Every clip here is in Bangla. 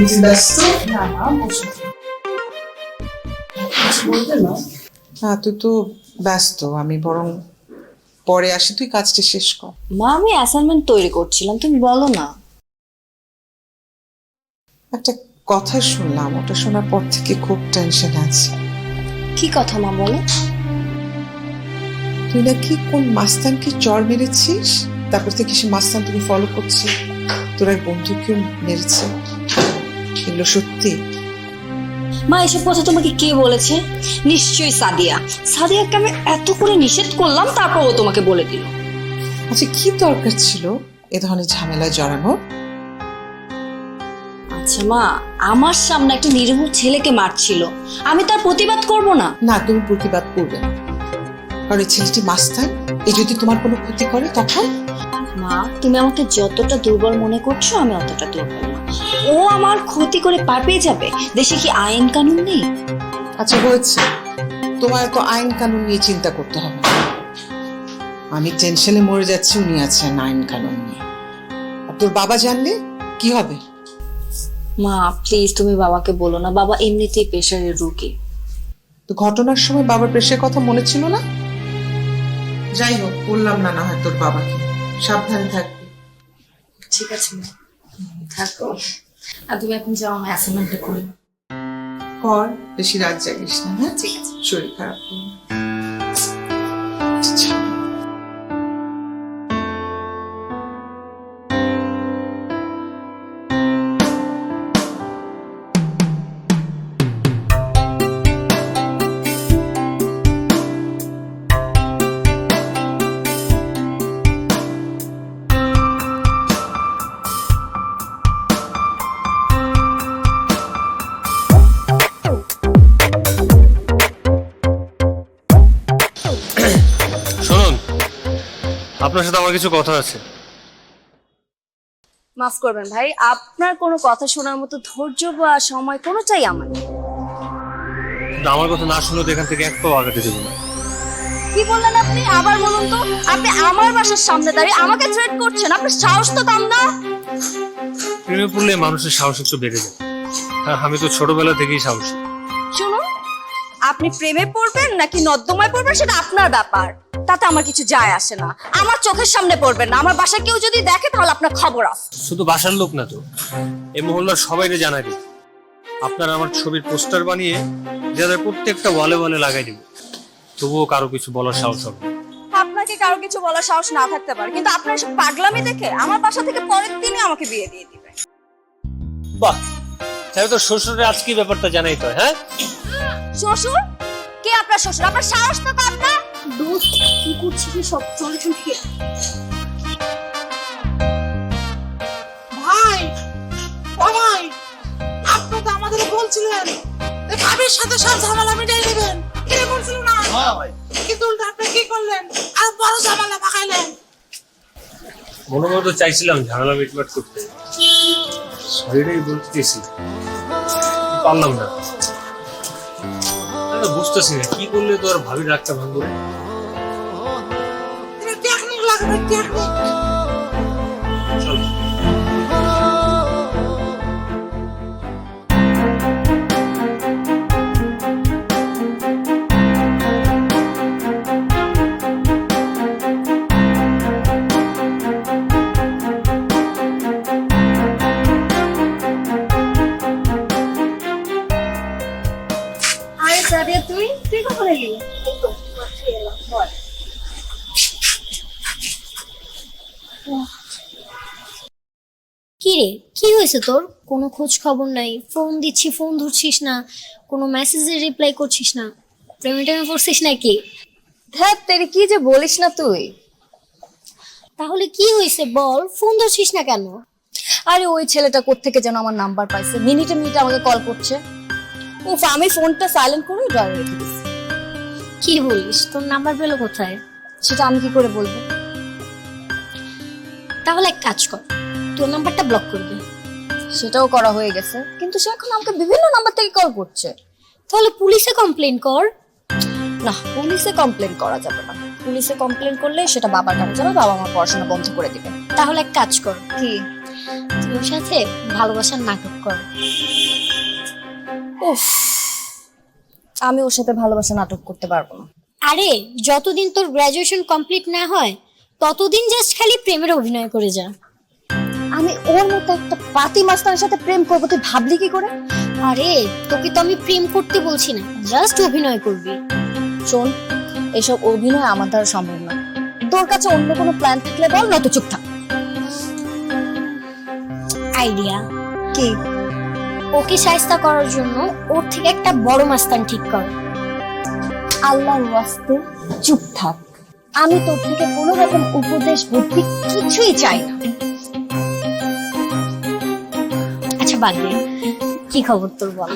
যে ব্যস্ত? না না বসে বলবে না। হ্যাঁ, তুই তো ব্যস্ত, আমি বরং পরে আসি, তুই কাজটা শেষ কর। মা আমি অ্যাসাইনমেন্ট তৈরি করছিলাম, তুমি বলো না। একটা কথা শুনলাম, ওটা শোনার পর থেকে খুব টেনশন আছে। কি কথা মা বলো? তুই নাকি কোন মাস্তানকে চর মেরেছিস, তারপর থেকে সে মাস্তান তোকে ফলো করছে, তোর এক বন্ধুকেও মেরেছে, এগুলো সত্যি? মা এসব কথা তোমাকে কে বলেছে? নিশ্চয়ই সাদিয়া। সাদিয়াকে আমি এত করে নিষেধ করলাম, তারপর ও তোমাকে বলে দিল। আচ্ছা, কি দরকার ছিল এ ধরনের ঝামেলায় জড়ানোর? আচ্ছা মা, আমার সামনে একটা নিরীহ ছেলেকে মারছিল, আমি তার প্রতিবাদ করব না? না, তুমি প্রতিবাদ করবে না, কারণ এই ছেলেটি মাস্তান, এ যদি তোমার কোনো ক্ষতি করে তখন? মা তুমি আমাকে যতটা দুর্বল মনে করছো আমি অতটা দুর্বল না। ও আমার ক্ষতি করে পার পেয়ে যাবে। দেশে কি আইন কানুন নেই? আচ্ছা হয়েছে, তোমার তো আইন কানুন নিয়ে চিন্তা করতে হবে না। আমি টেনশনে মরে যাচ্ছি, উনি আছেন আইন কানুন নিয়ে। আর তোর বাবা জানলে কি হবে? মা প্লিজ তুমি বাবাকে বলো না, বাবা এমনিতেই প্রেশারের রোগী। তো ঘটনার সময় বাবার প্রেশারের কথা মনে ছিল না? যাই হোক, বললাম না, না হয় তোর বাবাকে, সাবধানে থাকবি। ঠিক আছে মা, থাকো। আর তুমি এখন যাও, আমার অ্যাসাইনমেন্টটা করি। কর, বেশি রাত জাগিস না। হ্যাঁ ঠিক আছে। শরীর খারাপ করবে। শুনুন, আপনার সাথে আমার কিছু কথা আছে। মাফ করবেন ভাই, আপনার কোনো কথা শোনার মতো ধৈর্য বা সময় কোনোটাই আমার নেই। কিন্তু আমার কথা না শুনে তো এখান থেকে এক পাও আগাতে দেবো না। কি বললেন আপনি? আবার বলুন তো। আপনি আমার বাসার সামনে দাঁড়িয়ে আমাকে থ্রেট করছেন, আপনার সাহস তো কম না? প্রেমে পড়লে মানুষের সাহস একটু বেড়ে যায়। হ্যাঁ, আমি তো ছোটবেলা থেকেই সাহসী। শুনুন, আপনি প্রেমে পড়বেন নাকি নর্দমায় পড়বেন সেটা আপনার ব্যাপার, তাতে আমার কিছু যায় আসে না। আমার চোখের সামনে পড়বেন না, আমার বাসায় কেউ যদি দেখে তাহলে আপনার খবর আছে। শুধু বাসার লোক না তো, এই মহল্লার সবাইকে জানাই দিই। আপনারা আমার ছবির পোস্টার বানিয়ে যাদের প্রত্যেকটা ওয়ালে ওয়ালে লাগাই দিব, তবুও কারো কিছু বলার সাহস হবে না। আপনাকে কারো কিছু বলার সাহস না থাকতে পারে, কিন্তু আপনার সব পাগলামি দেখে আমার বাসা থেকে পরের দিনই আমাকে বিয়ে দিয়ে দিবে। বাহ, তাহলে তো শ্বশুরের আজকে ব্যাপারটা জানাই তো। হ্যাঁ, শ্বশুর? কে আপনার শ্বশুর? আপনার সাহস তো কম না? দোস্ত কি করছিস সব? চল এখান থেকে। ভাই, ও ভাই, আপনি তো আমাদের বলছিলেন যে ভাবির সাথে সব ঝামেলা মিটিয়ে দিবেন, কি বলছিলেন না? কিন্তু উল্টো আপনি কি করলেন? আর বড় ঝামেলা পাকাইলেন। মনে মতো চাইছিলাম ঝামেলা মিটমাট করতে, সরিটাই বলতেছি, পারলাম না। আমি তো বুঝতেছি না কি করলে তো আর ভাবির রাগটা ভাঙবো না। টেকনিক লাগবে, টেকনিক। চল। আরে সাদিয়া, তুই কখন এলি? কি রে, কি হয়েছে তোর? কোনো খোঁজ খবর নাই, ফোন দিচ্ছি ফোন ধরছিস না, কোনো মেসেজে রিপ্লাই করছিস না, প্রেমে টেমে পড়ছিস নাকি? ধ্যাত তেরি, কি যে বলিস না তুই। তাহলে কি হয়েছে বল, ফোন ধরছিস না কেন? আরে ওই ছেলেটা কোত্থেকে যেন আমার নাম্বার পাইছে, মিনিটে মিনিটে আমাকে কল করছে। উফ, আমি ফোনটা সাইলেন্ট করে ড্রয়ারে রেখে দিচ্ছি। কি বলিস, তোর নাম্বার পেলো কোথায়? সেটা আমি কি করে বলবো? তাহলে এক কাজ কর, তোর নাম্বারটা ব্লক করে দে। সেটাও করা হয়ে গেছে, কিন্তু সে এখন আমাকে বিভিন্ন নাম্বার থেকে কল করছে। তাহলে পুলিশে কমপ্লেন কর। না, পুলিশে কমপ্লেন করা যাবে না। পুলিশে কমপ্লেন করলে সেটা বাবার কাছে যাবে, বাবা আমার পড়াশোনা বন্ধ করে দিবে। তাহলে এক কাজ কর, কি? তুই ওর সাথে ভালোবাসার নাটক কর। উফ, আমি ওর সাথে ভালোবাসা নাটক করতে পারবো না। আরে যতদিন তোর গ্রাজুয়েশন কমপ্লিট না হয় ততদিন জাস্ট খালি প্রেমের অভিনয় করে যা। আমি ওর মতো একটা পাতি মাস্তানের সাথে প্রেম করবো, তুই ভাবলি কি করে? আরে তোকে তো আমি প্রেম করতে বলছি না, জাস্ট অভিনয় করবি। শোন, এসব অভিনয় আমার দ্বারা সম্ভব না। তোর কাছে অন্য কোনো প্ল্যান থাকলে বল, না তো চুপ থাক। আইডিয়া কি? ওকে শায়েস্তা করার জন্য ওর থেকে একটা বড় মাস্তান ঠিক কর। আল্লাহর ওয়াস্তে চুপ থাক। আমি তোর থেকে কোনো রকম উপদেশ বুদ্ধি কিছুই চাই না। আচ্ছা বাদ দে, কি খবর তোর বল।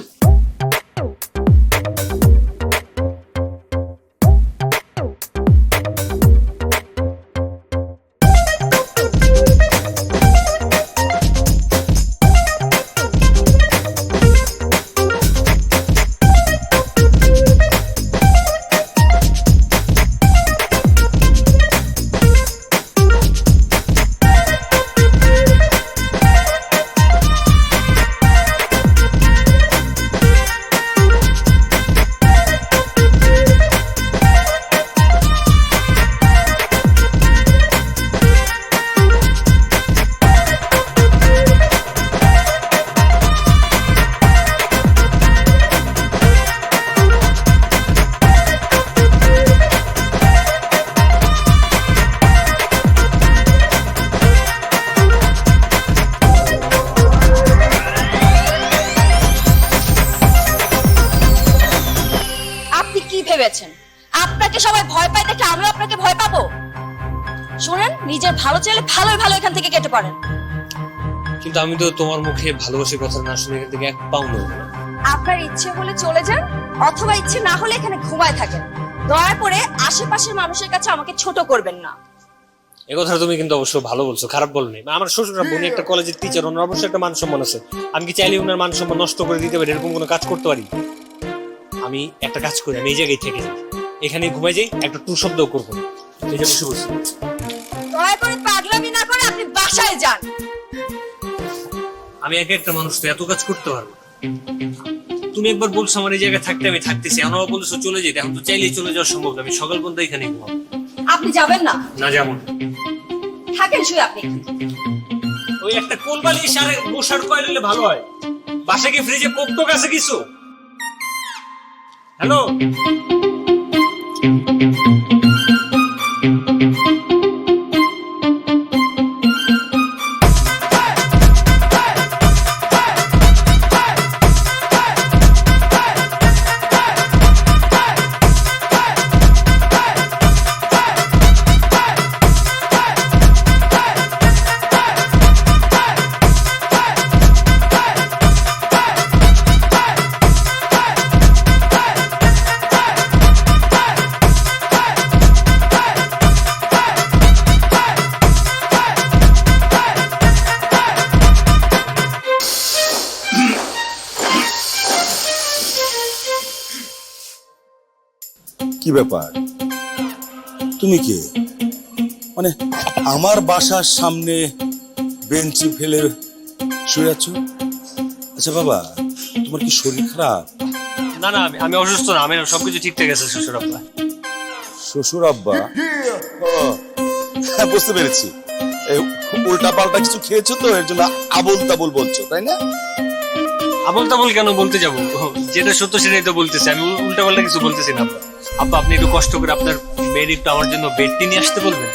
আপনাকে সবাই ভয় পায় দেখে আমিও আপনাকে ভয় পাবো? শুনেন, নিজের ভালো চাইলে ভালোই ভালো এখান থেকে কেটে পারেন। কিন্তু আমি তো তোমার মুখে ভালোবাসার কথা না শুনে এখান থেকে এক পাও নেব না। আপনার ইচ্ছে হলে চলে যান, অথবা ইচ্ছে না হলে এখানে ঘুমায় থাকেন। দয়া করে আশেপাশের মানুষের কাছে আমাকে ছোট করবেন না। এই কথা তুমি কিন্তু অবশ্য ভালো বলছো, খারাপ বলনি। আমার শ্বশুরা বোন একটা কলেজের টিচার, ওনার অবশ্যই একটা মান সম্মান আছে। আমি কি চাইলে ওনার মান সম্মান নষ্ট করে দিতে পারি? এরকম কোনো কাজ করতে পারি? আমি একটা কাজ করি, আমি এই জায়গায় থেকে যাই, এখানে ঘুমাই যাই, একটা টু শব্দও করবো না, এই যে বসে বসে। দয়া করে পাগলামি না করে আপনি বাসায় যান। আমি এক একটা মানুষ তো এত কাজ করতে পারবো না। তুমি একবার বলছো আমার এই জায়গায় থাকতে, আমি থাকতেছি। এখন বলছো চলে যেতে, এখন তো চাইলেই চলে যাওয়া সম্ভব না। আমি সকাল পর্যন্ত এখানে ঘুমাবো। আপনি যাবেন না? না যেমন থাকেন শুয়ে আপনি। ওই একটা কোল বালিশ আর বসার কয়েল হলে ভালো হয়। বাসা কি ফ্রিজে কোক টোক আছে কিছু? হ্যালো, কি ব্যাপার? তুমি কে? মানে আমার বাসার সামনে বেঞ্চি ফেলে শুয়ে আছো? আচ্ছা বাবা, তোমার কি শরীর খারাপ? না না, আমি অসুস্থ না, আমি সবকিছু ঠিকঠাক আছে। শ্বশুর আব্বা। শ্বশুর আব্বা? ও, হ্যাঁ, বুঝতে পেরেছি। উল্টা পাল্টা কিছু খেয়েছো তো, এর জন্য আবল তাবল বলছো, তাই না? আবল তাবল কেন বলতে যাবো? যেটা সত্য সেটাই তো বলতেছি, আমি উল্টা পাল্টা কিছু বলতেছি না। আব্বা, আপনি একটু কষ্ট করে আপনার মেয়ের একটু আমার জন্য বেডটি নিয়ে আসতে বলবেন।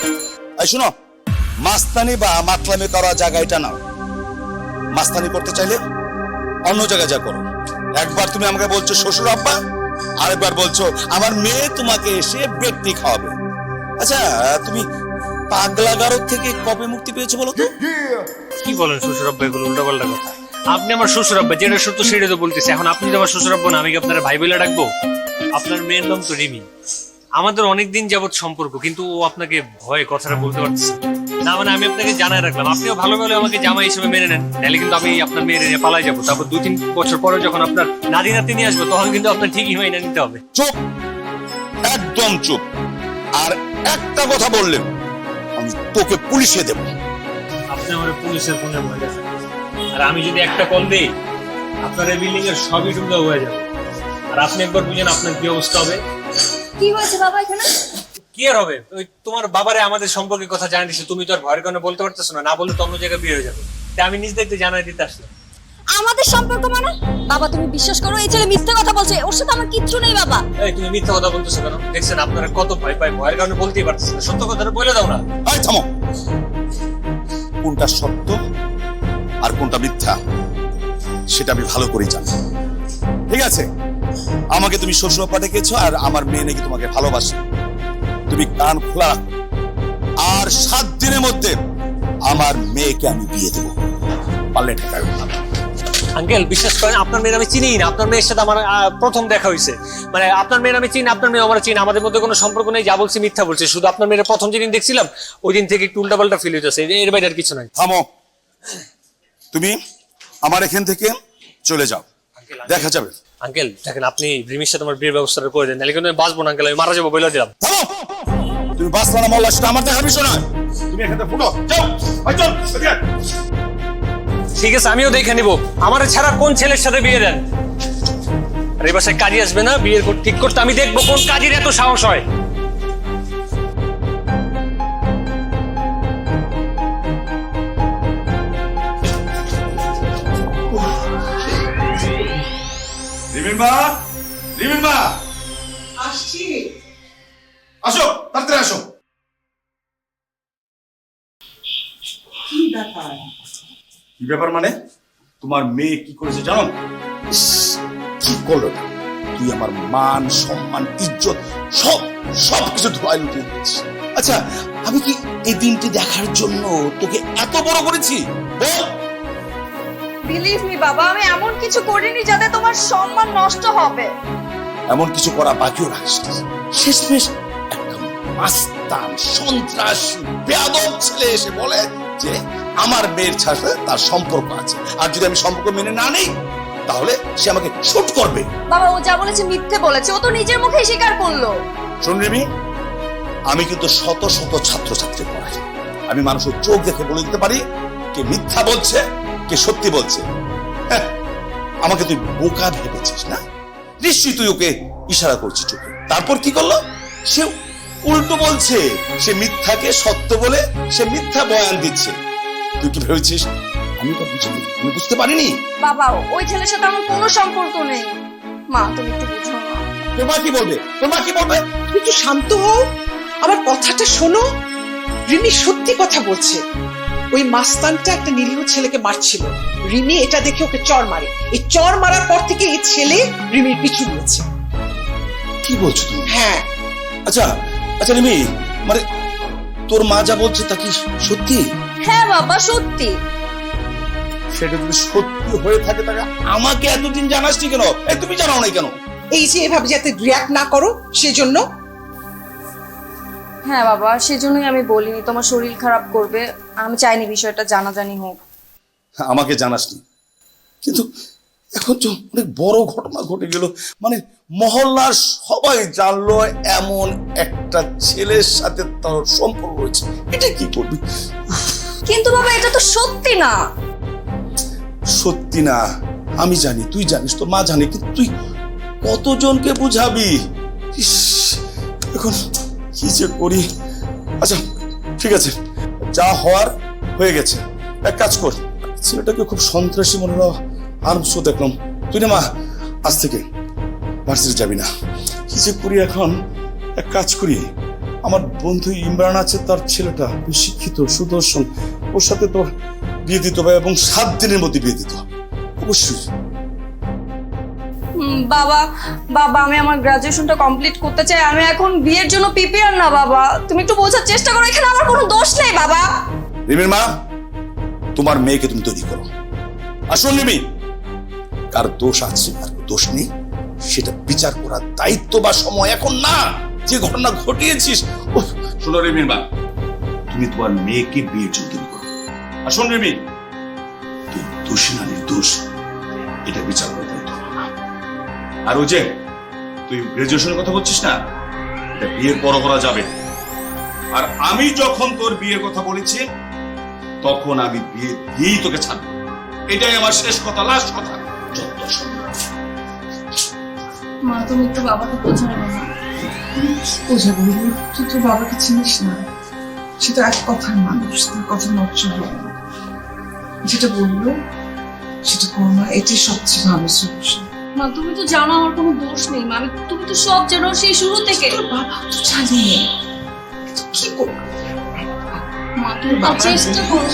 শোনো, মাস্তানি বা মাতলামি করা জায়গা এটা না। মাস্তানি করতে চাইলে অন্য জায়গায় যা করো। একবার তুমি আমাকে বলছো শ্বশুর আব্বা, আরেকবার বলছো আমার মেয়ে তোমাকে এসে বেডটি খাওয়াবে। আচ্ছা, তুমি পাগলা গারদ থেকে কবে মুক্তি পেয়েছো বলো তো? কি বলেন শ্বশুর আব্বা, এগুলো উল্টা পাল্টা কথা। আপনি আমার শ্বশুর আব্বা, যেটা সত্য সেটাই তো বলতেছি। এখন আপনি তো আমার শ্বশুর আব্বা না, আমি কি আপনার ভাই বলে ডাকবো? আপনার মেয়ের নাম তো রিমি। আমাদের অনেকদিন যাবত সম্পর্ক, কিন্তু ও আপনাকে ভয়ে কথাটা বলতে পারছে না। মানে আমি আপনাকে জানাই রাখলাম, আপনিও ভালো ভালো আমাকে জামাই হিসেবে মেনে নেন, তাহলে কিন্তু আমি আপনার মেয়ের নিয়ে পালাই যাবো। তারপর 2-3 বছর পরে যখন আপনার নাতি নাতি নিয়ে আসবো, তখন কিন্তু আপনার ঠিকই মেনে নিতে হবে। চুপ, একদম চুপ। আর একটা কথা বললেন আমি তোকে পুলিশে দেব। আপনি আমার পুলিশের ফোনের মধ্যে গেছেন, আর আমি যদি একটা কল দিই আপনার এই বিল্ডিং এর সবই সুবিধা হয়ে যাবে। আর আপনি একবার বুঝেন আপনার কি অবস্থা হবে। কি হয়েছে বাবা এখানে? কি আর হবে, ওই তোমার বাবারে আমাদের সম্পর্কে কথা জানিয়ে দিচ্ছে, তুমি তো আর ভয়ের কারণে বলতে পারতেছো না, না বললে তো অন্য জায়গায় বিয়ে হয়ে যাবে। তাই আমি নিজ দায়িত্বে জানাই দিতে আসলাম। আমাদের সম্পর্ক মানে? বাবা তুমি বিশ্বাস করো এই ছেলে মিথ্যে কথা বলছে, ওর সাথে আমার কিচ্ছু নেই বাবা। এই তুমি মিথ্যা কথা বলতেছো কেন? দেখছেন আপনারা কত ভয় পায়, ভয়ের কারণে বলতেই পারতেছেন না, সত্য কথাটা বলে দাও না। এই থামো, কোনটা সত্য আর কোনটা মিথ্যা সেটা আমি ভালো করেই জানি। ঠিক আছে, আমাকে তুমি শ্বশুর পাঠিয়েছো আর আমার মেয়ে নাকি তোমাকে ভালোবাসে। তুমি কান খোলা রাখো, আর 7 দিনের মধ্যে আমার মেয়েকে আমি বিয়ে দেবো। পারলে ঠেকায় না। আঙ্কেল বিশ্বাস করেন, আপনার মেয়ের আমি চিনি না, আপনার মেয়ের সাথে আমার প্রথম দেখা হয়েছে। মানে আপনার মেয়ের আমি চিনি, আপনার মেয়ে আমার চিনি, আমাদের মধ্যে কোনো সম্পর্ক নেই। যা বলছি মিথ্যা বলছি, শুধু আপনার মেয়ের প্রথম যেদিন দেখছিলাম ওই দিন থেকে একটু উল্টাপাল্টা ফিল হইতেছে, এর বাইরে আর কিছু নাই। থামো, তুমি আমার এখান থেকে চলে যাও, দেখা যাবে। আঙ্কেল দেখেন, আপনি রিমির সাথে আমার বিয়ের ব্যবস্থাটা করে দেন, নাহলে কিন্তু আমি বাঁচবো না আঙ্কেল, আমি মারা যাবো বলে দিলাম। থামো, তুমি বাঁচলা না মরলা সেটা আমার দেখার বিষয় নয়। তুমি এখান থেকে ফুটো, যাও, এই চল, এদিকে আয়। ঠিক আছে, আমিও দেখে নিবো আমার ছাড়া কোন ছেলের সাথে বিয়ে দেন। আর এই বাসায় কাজী আসবে না বিয়ের ঠিক করতে, আমি দেখবো কোন কাজীর এত সাহস হয়। রিমির মা, রিমির মা, আসছি। আসো, তাড়াতাড়ি আসো। কি ব্যাপার? কি ব্যাপার মানে? তোমার মেয়ে কি করেছে জানো? ইস, কি করলো না? তুই আমার মান সম্মান ইজ্জত সব সব কিছু ধোয়ায় লুটিয়ে দিচ্ছিস। আচ্ছা, আমি কি এই দিনটি দেখার জন্য তোকে এত বড় করেছি? বল। বিলিভ মি বাবা, আমি এমন কিছু করিনি যাতে তোমার সম্মান নষ্ট হবে। এমন কিছু করা বাকিও রাখিস না। শেষমেশ একটা মাস্তান সন্ত্রাসী বেয়াদব ছেলে এসে বলে যে আমার মেয়ের সাথে তার সম্পর্ক আছে, আর যদি আমি সম্পর্ক মেনে না নেই তাহলে সে আমাকে শুট করবে। বাবা ও যা বলেছে মিথ্যে বলেছে, ও তো নিজের মুখেই স্বীকার করলো। শোন রিমি, আমি কিন্তু শত শত ছাত্রছাত্রী পড়াই, আমি মানুষের চোখ দেখে বলে দিতে পারি কে মিথ্যা বলছে কে সত্যি বলছে। হ্যাঁ, আমাকে তুই বোকা ভেবেছিস না? নিশ্চয়ই তুই ওকে ইশারা করছিস চোখে। তারপর কি করলো? সে উল্টো বলছে, সে মিথ্যাকে সত্য বলে সে মিথ্যা বয়ান দিচ্ছে। তুই কি ভেবেছিস আমি তো বুঝিনি? আমি বুঝতে পারিনি? বাবা ওই ছেলের সাথে আমার কোনো সম্পর্ক নেই। মা তুমি একটু বুঝো না। তোর মা কি বলবে? তোর মা কি বলবে? তুমি একটু শান্ত হও, আমার কথাটা শোনো। রিমি সত্যি কথা বলছে। ওই মাস্তানটা একটা নিরীহ ছেলেকে মারছিল, রিমি এটা দেখে ওকে চড় মারে। এই চড় মারার পর থেকে এই ছেলে রিমির পিছু নিয়েছে। কি বলছো তুমি? হ্যাঁ। আচ্ছা আচ্ছা রিমি, মানে তোর মা যা বলছে তা কি সত্যি? হ্যাঁ বাবা সত্যি। সেটা যদি সত্যি হয়ে থাকে তাহলে আমাকে এতদিন জানাসনি কেন? তুমি জানাও নাই কেন? এই যে এভাবে যাতে রিয়াক্ট না করো সেজন্য। হ্যাঁ বাবা সেজন্যই আমি বলিনি তোমার শরীর খারাপ করবে, আমি চাইনি বিষয়টা জানাজানি হোক। আমাকে জানাসনি, কিন্তু এখন তো অনেক বড় ঘটনা ঘটে গেল। মানে মহল্লার সবাই জানলো এমন একটা ছেলের সাথে তার সম্পর্ক রয়েছে। এটা কি করবি? কিন্তু বাবা এটা তো সত্যি না। সত্যি না আমি জানি, তুই জানিস, তোর মা জানে, কিন্তু তুই কতজনকে বুঝাবি? ইস, এখন কি যে করি। আচ্ছা ঠিক আছে, যা হওয়ার হয়ে গেছে। এক কাজ কর, ছেলেটাকে খুব সন্ত্রাসী মনে হলো, আরম্ভ দেখলাম। তুই না মা আজ থেকে ভার্সিটি যাবি না। কি যে করি এখন? এক কাজ করি, আমার বন্ধু ইমরান আছে, তার ছেলেটা শিক্ষিত সুদর্শন, ওর সাথে তোর বিয়ে দিতে হবে এবং 7 দিনের মধ্যে বিয়ে দিতে হবে অবশ্যই। বাবা বাবা আমি আমার গ্রাজুয়েশনটা কমপ্লিট করতে চাই, আমি এখন বিয়ের জন্য প্রিপেয়ার না বাবা, তুমি একটু বোঝার চেষ্টা করো, এখানে আমার কোনো দোষ নেই বাবা। রিমির মা, তোমার মেয়েকে তুমি তৈরি করো। আসুন রিমি, কার দোষ আছে আর দোষ নেই সেটা বিচার করার দায়িত্ব বা সময় এখন না। যে ঘটনা ঘটিয়েছিস, শোনো রিমির মা, তুমি তোমার মেয়েকে বিয়ের জন্য তৈরি করো। আসুন রিমি, তুই দোষী না নির্দোষ এটা বিচার করে দায়িত্ব। আর ওই যে তুই গ্রাজুয়েশনের কথা বলছিস না, এটা বিয়ের পর করা যাবে। আর আমি যখন তোর বিয়ের কথা বলেছি তখন আমি বিয়ে দিয়েই তোকে ছাড়বো। এটাই আমার শেষ কথা, লাস্ট কথা। যত সব মা তুমি একটু বাবাকে বোঝানো না। বোঝা বলবো, তুই তো বাবাকে চিনিস না, সে তো এক কথার মানুষ, তার কথা নচ্চর হবে না। যেটা বললো সেটা করো না, এটাই সবচেয়ে ভালো সলিউশন। মা তুমি তো জানো আমার কোনো দোষ নেই মা, তুমি তো সব জানো সেই শুরু থেকে। তোর বাবা তো জানে, কিন্তু কি করবো? মা তুমি চেষ্টা করো।